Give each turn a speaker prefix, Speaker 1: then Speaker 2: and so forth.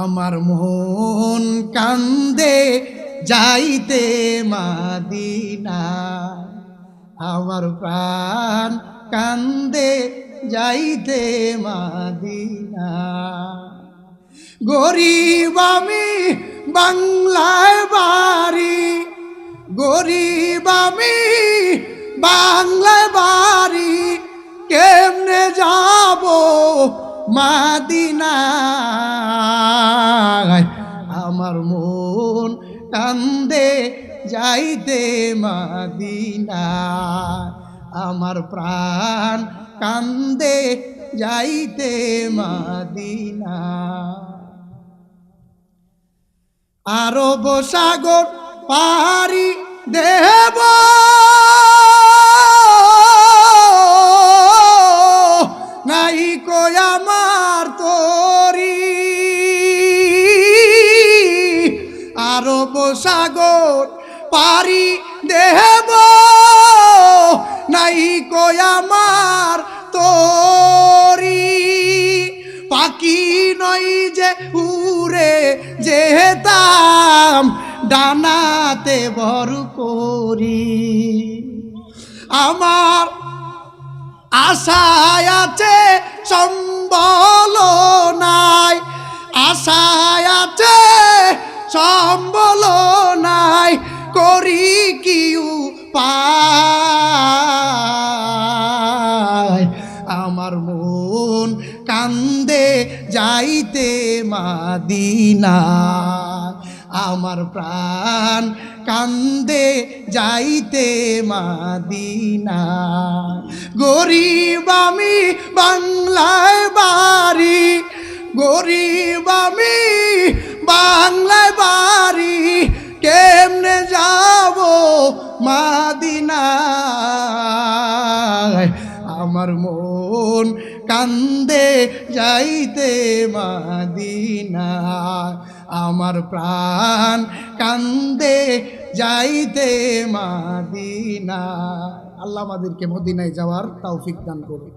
Speaker 1: আমার মন কান্দে যাইতে মাদিনা, আমার প্রাণ কান্দে যাইতে মাদিনা। গরিব আমি বাংলায় বাড়ি, গরিব আমি বাংলায় বাড়ি, কেমনে যাব মাদিনায়। আমার মন কান্দে যাইতে মাদিনা, আমার প্রাণ কান্দে যাইতে মাদিনা। আরব সাগর পারি দেব নাই কই আমার তরি, আরব সাগর পারি দেব নাই কই আমার তরি। পাখি নই যে উড়ে যেতাম ডানাতে ভর করি, আমার আশায় আছে সম্বল নাই, আশায় আছে সম্বল নাই, করি কি উপায়। আমার মন কান্দে যাইতে মাদিনা, আমার প্রাণ কান্দে যাইতে মাদিনা। গরিব আমি বাংলায় বাড়ি, গরিব আমি বাংলায় বাড়ি, কেমনে যাব মাদিনায়। আমার মন কান্দে যাইতে মাদিনা, আমার প্রাণ কান্দে যাইতে মাদিনা। আল্লাহ আমাদেরকে মদিনায় যাওয়ার তৌফিক দান করুন।